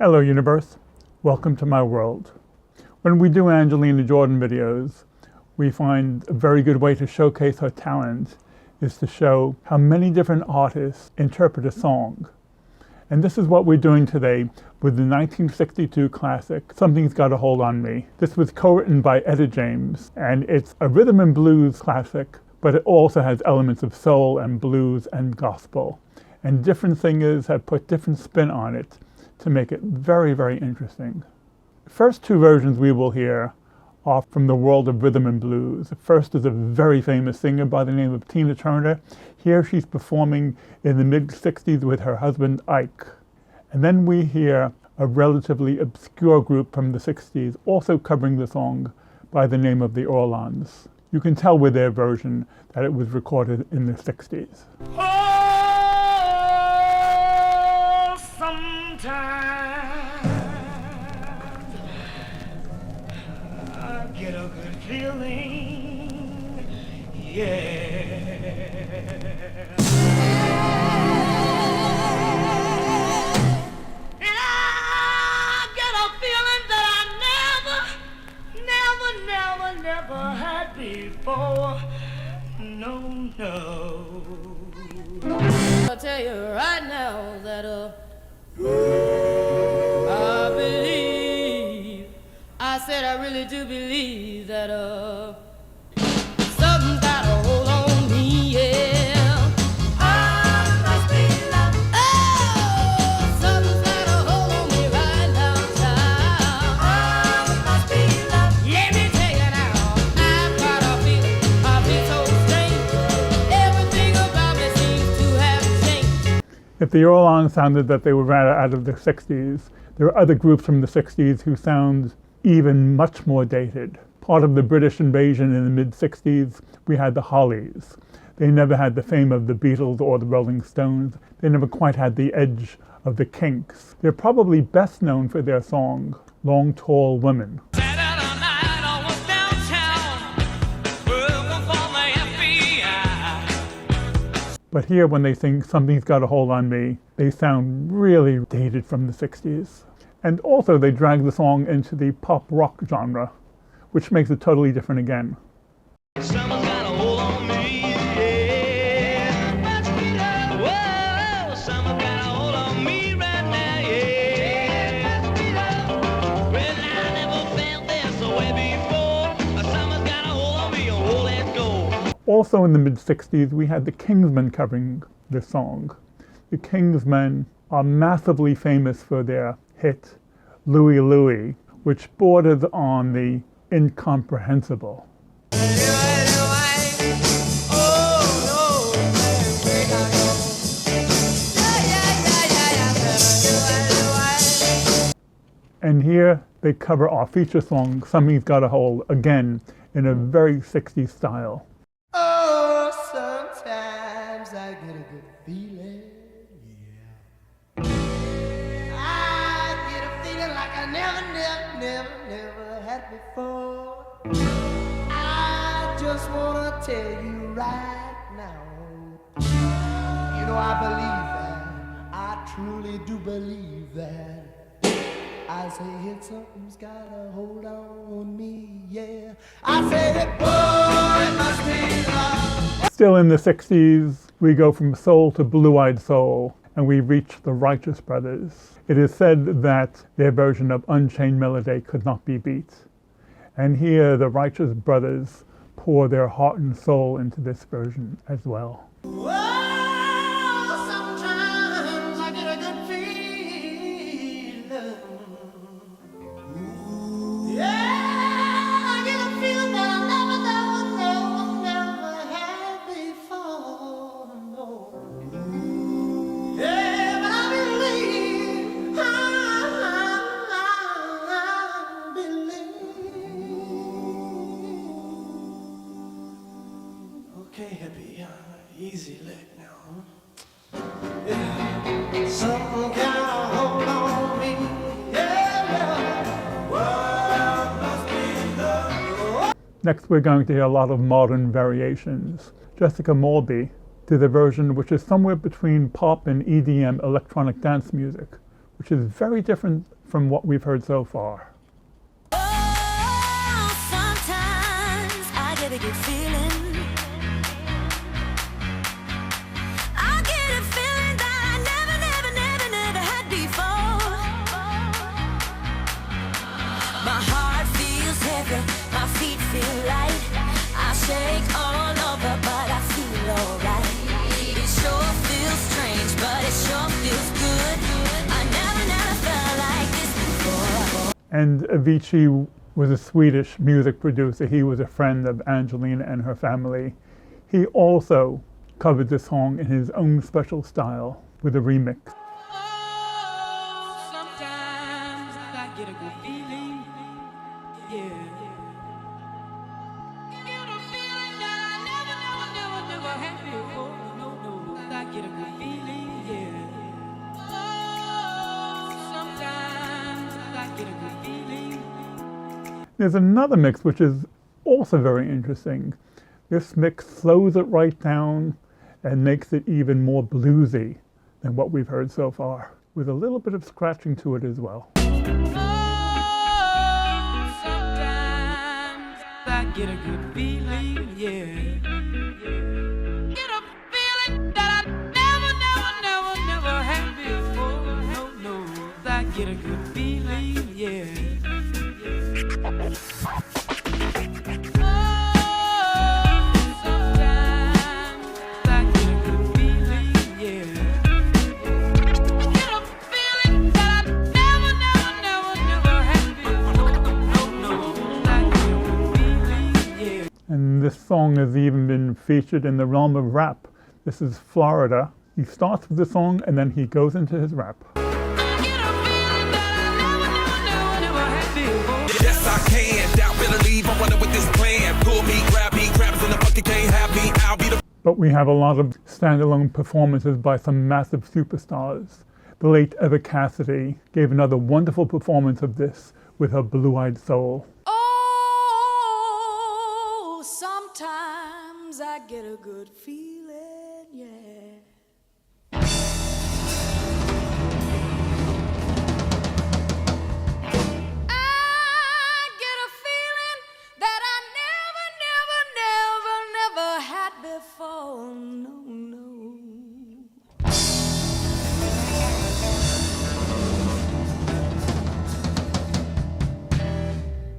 Hello universe, welcome to my world. When we do Angelina Jordan videos, we find a very good way to showcase her talent is to show how many different artists interpret a song. And this is what we're doing today with the 1962 classic, Something's Got a Hold on Me. This was co-written by Etta James, and it's a rhythm and blues classic, but it also has elements of soul and blues and gospel. And different singers have put different spin on it to make it very, very interesting. The first two versions we will hear are from the world of rhythm and blues. The first is a very famous singer by the name of Tina Turner. Here she's performing in the mid-60s with her husband Ike. And then we hear a relatively obscure group from the 60s also covering the song by the name of the Orlons. You can tell with their version that it was recorded in the 60s. Sometimes I get a good feeling, yeah. And I get a feeling that I never had before. No. I'll tell you right now that I really do believe that something's got a hold on me, yeah. I must be loved. Oh, something's got a hold on me right now, child. I must be loved. Let me tell you now, I've got a feeling, I feel so strange. Everything about me seems to have changed. If the Orlons sounded that they were rather out of the 60s, there are other groups from the 60s who sound even much more dated. Part of the British invasion in the mid-60s, we had the Hollies. They never had the fame of the Beatles or the Rolling Stones. They never quite had the edge of the Kinks. They're probably best known for their song, Long Tall Women. But here when they sing Something's Got a Hold on Me, they sound really dated from the 60s. And also they drag the song into the pop rock genre, which makes it totally different again. Someone's got a hold on me, yeah. Whoa, someone's got a hold on me right now, yeah. Well, I never felt this way before. Someone's got a hold on me, oh, let's go. Also in the mid-60s, we had the Kingsmen covering this song. The Kingsmen are massively famous for their hit Louie Louie, which borders on the incomprehensible. And here they cover our feature song, Something's Got a Hold, again in a very 60s style. Oh, sometimes I get a good feeling. Never had before. I just wanna tell you right now, you know I believe that, I truly do believe that. I say something's got a hold on me, yeah. I say that boy, it must be love. Still in the 60s, we go from soul to blue-eyed soul, and we reach the Righteous Brothers. It is said that their version of Unchained Melody could not be beat. And here the Righteous Brothers pour their heart and soul into this version as well. Whoa, sometimes I get a good feeling. Yeah, I get a feeling that I never had before. No. Yeah, but I believe, I believe. Okay, hippie, easy leg now. Yeah, something got a hold on me. Yeah, world must be love. Next we're going to hear a lot of modern variations. Jessica Mulby did a version which is somewhere between pop and EDM electronic dance music which is very different from what we've heard so far. Oh, sometimes I get a good feeling. I get a feeling that I never had before. My heart feels heavy, my feet feel light. I shake all over, but I feel alright. It sure feels strange, but it sure feels good. I never felt like this before. And Avicii was a Swedish music producer. He was a friend of Angelina and her family. He also covered the song in his own special style with a remix. Oh, sometimes I get a good feeling, yeah. Get a feeling that I never had before. No, I get a good feeling, yeah. Oh, sometimes I get a good feeling. There's another mix which is also very interesting. This mix slows it right down and makes it even more bluesy than what we've heard so far, with a little bit of scratching to it as well. Oh, sometimes I get a good feeling, yeah. Get a feeling that I never had before. No, I get a good feeling, yeah. And this song has even been featured in the realm of rap. This is Florida. He starts with the song and then he goes into his rap. Yes, I can. Doubt, believe. I'm running with this plan. Pull me, grab us in the bucket, can't have me. I'll be the. But we have a lot of standalone performances by some massive superstars. The late Etta Cassidy gave another wonderful performance of this with her Blue-Eyed Soul. Oh, sometimes I get a good feeling, yeah. I get a feeling that I never had before. No.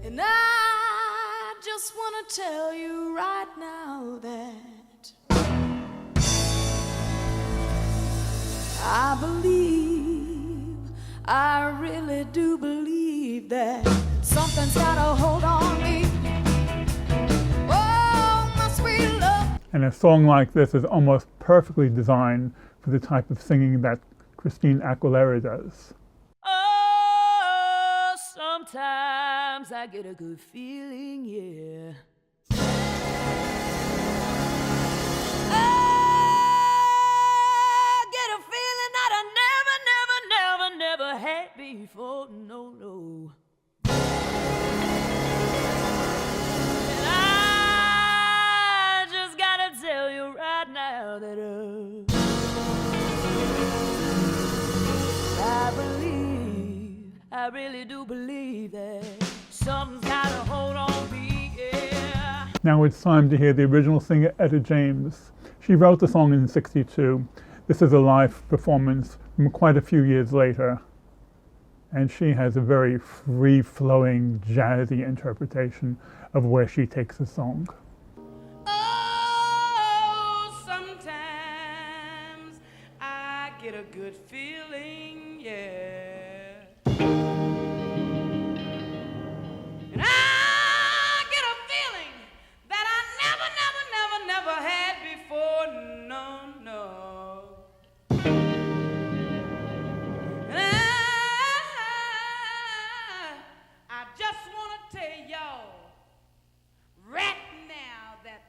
And I just want to tell you right now that I believe, I really do believe that something's got a hold on me. Oh, my sweet love. And a song like this is almost perfectly designed for the type of singing that Christine Aguilera does. Oh, sometimes I get a good feeling, yeah. I get a feeling that I never had before, no. And I just gotta tell you right now that I really do believe that something's got a hold on me, yeah. Now it's time to hear the original singer Etta James. She wrote the song in '62. This is a live performance from quite a few years later. And she has a very free-flowing, jazzy interpretation of where she takes the song. Oh, sometimes I get a good feeling, yeah. And I get a feeling that I never had before, no. And I just want to tell y'all right now that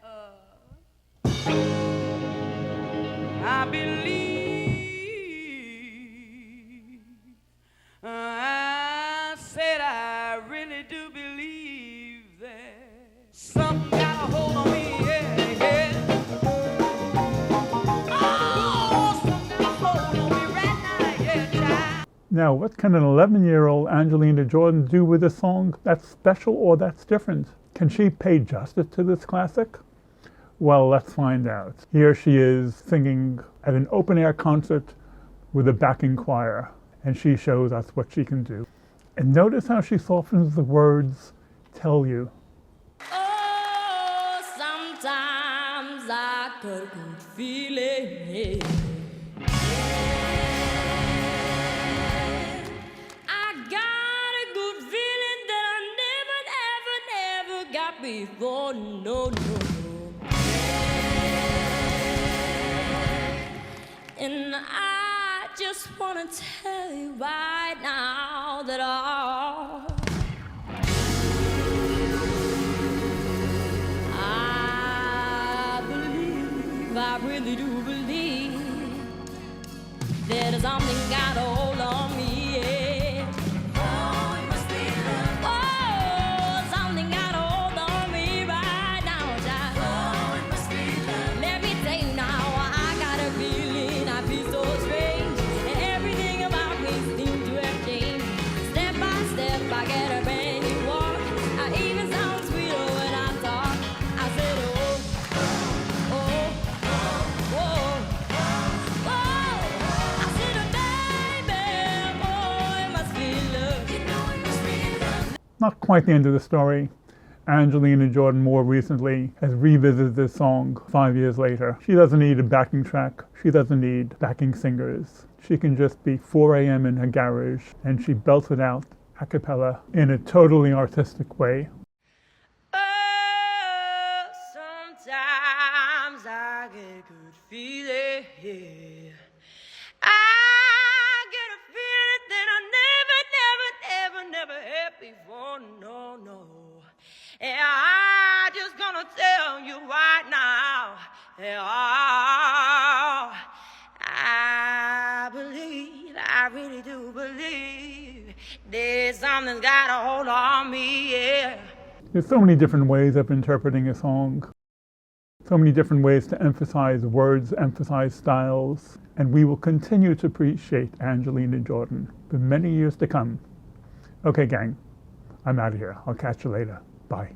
I believe. I said I really do believe that something got a hold on me, yeah. Oh, something got a hold on me right now, yeah, child. Now, what can an 11-year-old Angelina Jordan do with this song that's special or that's different? Can she pay justice to this classic? Well, let's find out. Here she is singing at an open-air concert with a backing choir, and she shows us what she can do. And notice how she softens the words, tell you. Oh, sometimes I got a good feeling. I got a good feeling that I never got before. No, no, no. And I just want to tell you right now that I believe, I really do believe that something got a hold on me, yeah. Oh, it must be love. Oh, something got a hold on me right now, child. Oh, it must be love. Let me tell you now, I got a feeling I feel so strange, and everything about me seems to have changed. Step by step, I get a brand new walk. I even sound sweeter when I talk. I said, oh, oh, oh, oh, oh. I said, baby, oh, it must be love. You know it must be love. Not quite the end of the story. Angelina Jordan more recently has revisited this song 5 years later. She doesn't need a backing track. She doesn't need backing singers. She can just be 4 a.m. in her garage, and she belts it out a cappella in a totally artistic way. Oh, sometimes I get a good feeling, yeah. I get a feeling that I never had before, no, no. And I just gonna tell you right now, yeah, I believe, I really do believe there's something's got a hold on me, yeah. There's so many different ways of interpreting a song. So many different ways to emphasize words, emphasize styles. And we will continue to appreciate Angelina Jordan for many years to come. Okay, gang, I'm out of here. I'll catch you later. Bye.